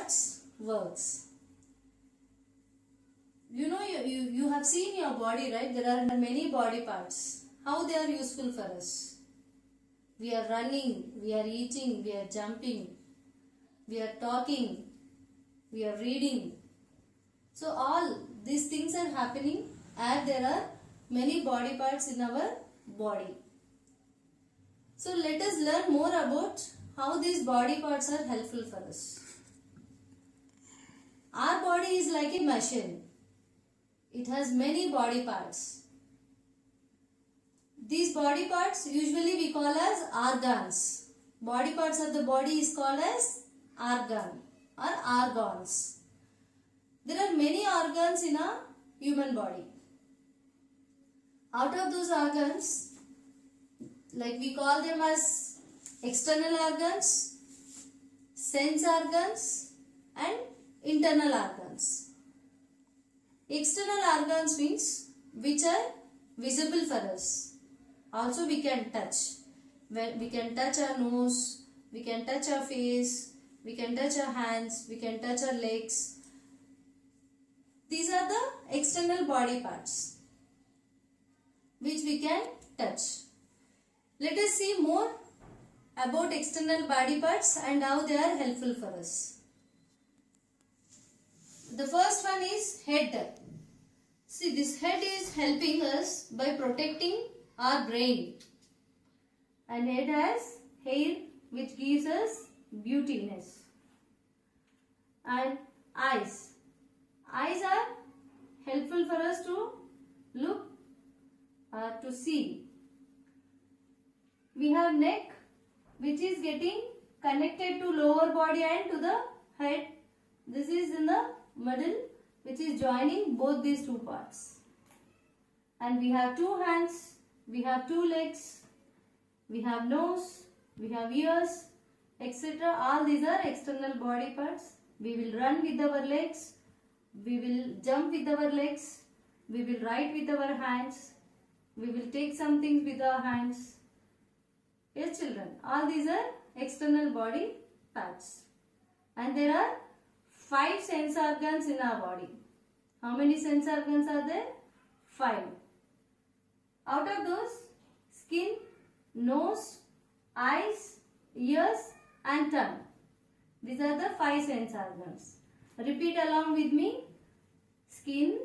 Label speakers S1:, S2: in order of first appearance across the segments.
S1: parts works. You know, you have seen your body, right? There are many body parts. How they are useful for us? We are running, we are eating, we are jumping, we are talking, we are reading. So all these things are happening and there are many body parts in our body. So let us learn more about how these body parts are helpful for us. Our body is like a machine. It has many body parts. These body parts usually we call as organs. Body parts of the body is called as organ or organs. There are many organs in a human body. Out of those organs, like we call them as external organs, sense organs and internal organs. External organs means which are visible for us. Also we can touch. We can touch our nose, we can touch our face, we can touch our hands, we can touch our legs. These are the external body parts which we can touch. Let us see more about external body parts and how they are helpful for us. The first one is head. See, this head is helping us by protecting our brain. And head has hair which gives us beautiness. And eyes. Eyes are helpful for us to look or to see. We have neck which is getting connected to lower body and to the head. This is in the middle which is joining both these two parts. And we have two hands, we have two legs, we have nose, we have ears, etc. All these are external body parts. We will run with our legs, we will jump with our legs, we will write with our hands, we will take some things with our hands. Yes children, all these are external body parts. And there are 5 sense organs in our body. How many sense organs are there? 5. Out of those, skin, nose, eyes, ears and tongue. These are the 5 sense organs. Repeat along with me. Skin,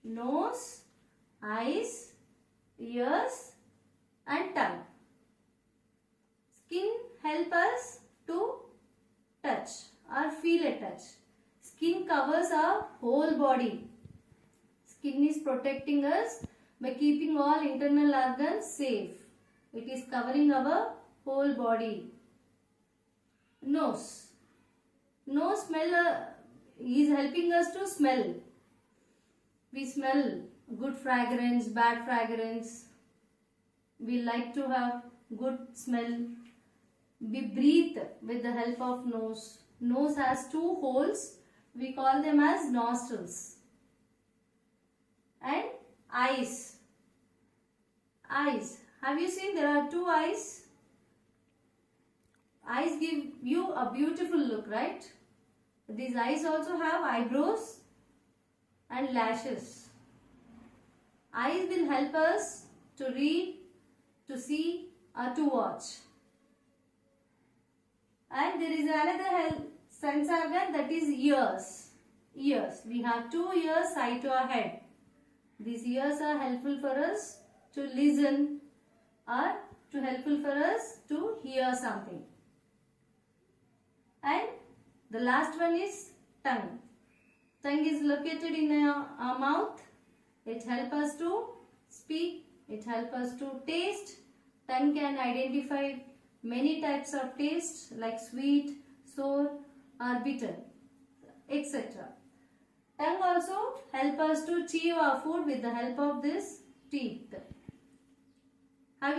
S1: nose, eyes, ears and tongue. Skin help us to touch or feel a touch. Skin covers our whole body. Skin is protecting us by keeping all internal organs safe. It is covering our whole body. Nose. Nose smell is helping us to smell. We smell good fragrance, bad fragrance. We like to have good smell. We breathe with the help of nose. Nose has 2 holes. We call them as nostrils. And eyes. Eyes. Have you seen there are 2 eyes? Eyes give you a beautiful look, right? These eyes also have eyebrows and lashes. Eyes will help us to read, to see or to watch. And there is another sense organ, that is ears. Ears. We have 2 ears side to our head. These ears are helpful for us to listen or to helpful for us to hear something. And the last one is tongue. Tongue is located in our mouth. It helps us to speak. It helps us to taste. Tongue can identify many types of taste like sweet, sour or bitter, etc. Tongue also helps us to chew our food with the help of this teeth. Have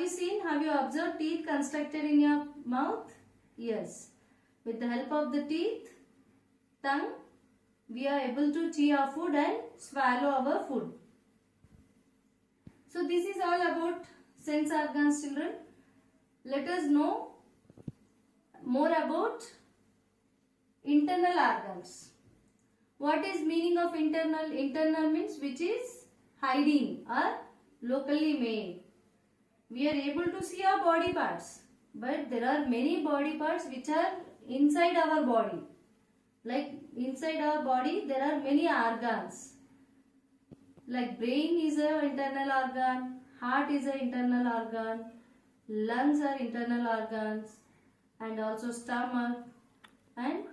S1: you observed teeth constructed in your mouth? Yes. With the help of the teeth, tongue, we are able to chew our food and swallow our food. So this is all about sense organs, children. Let us know more about internal organs. What is meaning of internal? Internal means which is hiding or locally made. We are able to see our body parts, but there are many body parts which are inside our body. Like inside our body there are many organs. Like brain is an internal organ, heart is an internal organ, lungs are internal organs, and also stomach and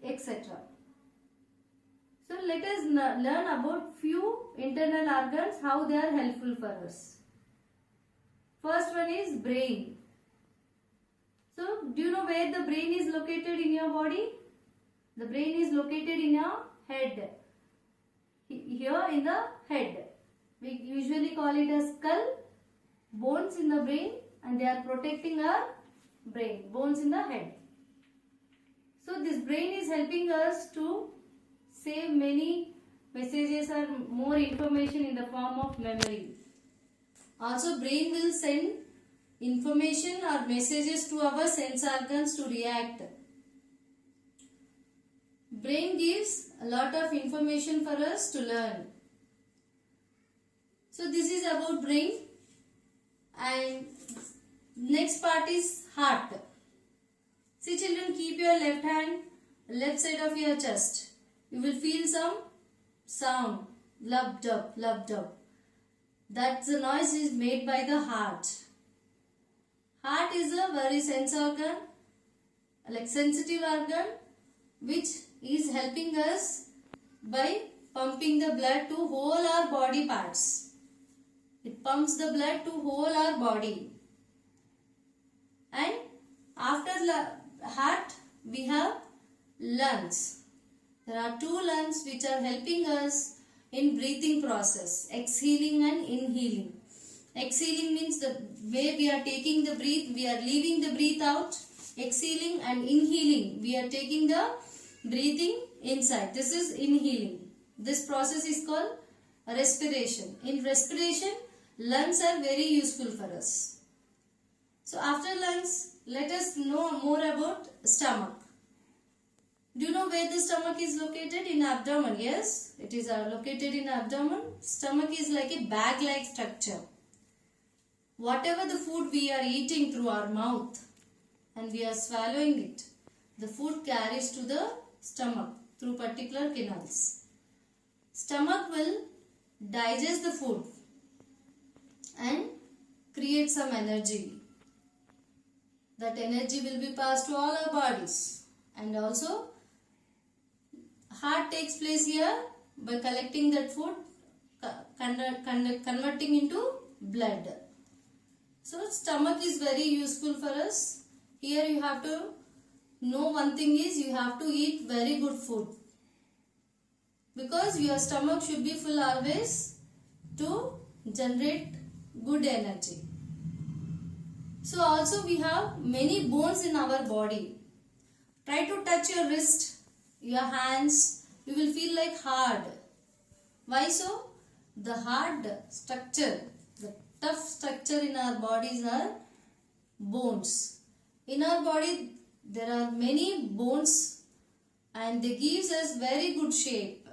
S1: etc. So let us learn about few internal organs, how they are helpful for us. First one is brain. So do you know where the brain is located in your body? The brain is located in your head. Here in the head. We usually call it as skull, bones in the brain, and they are protecting our brain, bones in the head. So this brain is helping us to save many messages or more information in the form of memory. Also brain will send information or messages to our sense organs to react. Brain gives a lot of information for us to learn. So this is about brain, and next part is heart. See children, keep your left hand left side of your chest. You will feel some sound, lub dub, lub dub. That's the noise is made by the heart. Heart is a very sense organ, like sensitive organ, which is helping us by pumping the blood to whole our body parts. It pumps the blood to whole our body. And after heart we have lungs. There are two lungs which are helping us in breathing process, exhaling and inhaling. Exhaling means the way we are taking the breath, we are leaving the breath out. Exhaling and inhaling, we are taking the breathing inside. This is inhaling. This process is called respiration. In respiration, lungs are very useful for us. So after lungs, let us know more about stomach. Do you know where the stomach is located? In abdomen. Yes, it is located in abdomen. Stomach is like a bag-like structure. Whatever the food we are eating through our mouth and we are swallowing it, the food carries to the stomach through particular canals. Stomach will digest the food and create some energy. That energy will be passed to all our bodies, and also heart takes place here by collecting that food, converting into blood. So stomach is very useful for us. Here you have to know one thing is you have to eat very good food, because your stomach should be full always to generate good energy. So also we have many bones in our body. Try to touch your wrist, your hands, you will feel like hard. Why so? The hard structure, the tough structure in our bodies are bones. In our body there are many bones and they gives us very good shape.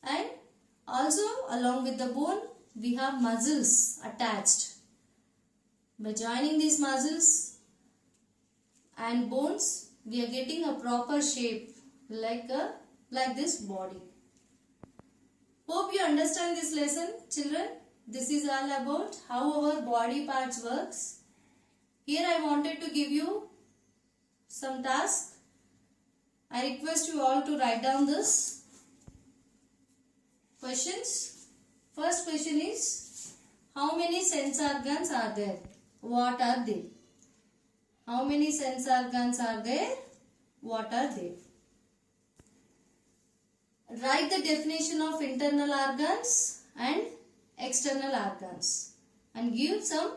S1: And also along with the bone we have muscles attached. By joining these muscles and bones, we are getting a proper shape like this body. Hope you understand this lesson, children. This is all about how our body parts works. Here I wanted to give you some task. I request you all to write down this questions. First question is, how many sense organs are there? What are they? How many sense organs are there? What are they? Write the definition of internal organs and external organs and give some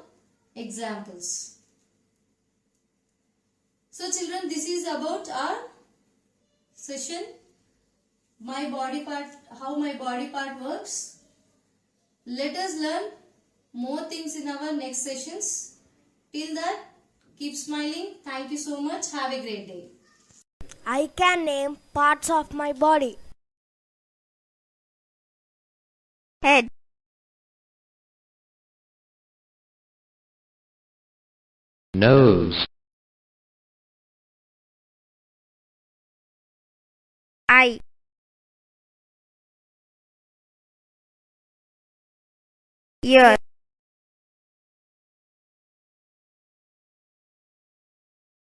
S1: examples. So children, this is about our session, my body part, how my body part works. Let us learn more things in our next sessions. Till that, keep smiling. Thank you so much. Have a great day.
S2: I can name parts of my body.
S3: Head,
S4: nose,
S3: eye, ear,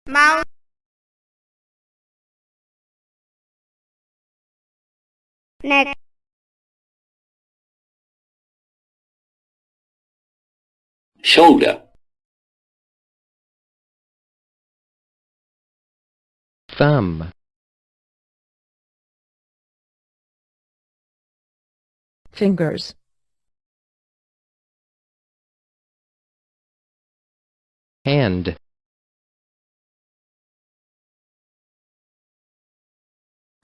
S3: mouth, neck,
S5: shoulder,
S4: thumb,
S6: fingers,
S4: hand,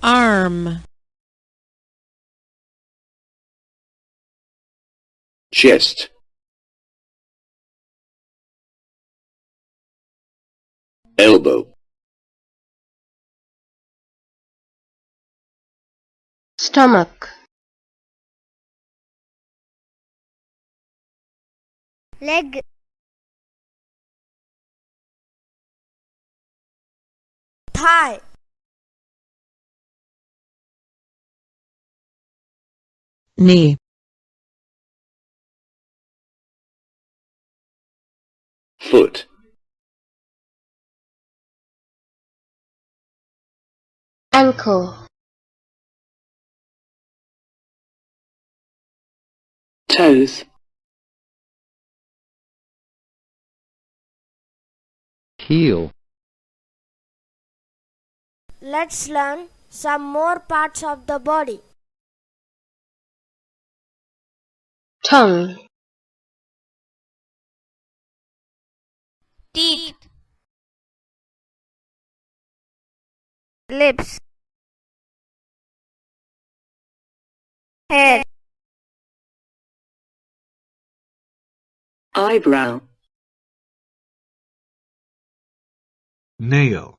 S6: arm,
S5: chest, elbow,
S1: Stomach.
S3: leg,
S2: Thigh,
S6: knee,
S5: foot,
S1: Ankle.
S5: toes,
S4: heel,
S2: Let's learn some more parts of the body.
S1: Tongue.
S3: teeth, lips, hair,
S5: eyebrow,
S7: nail,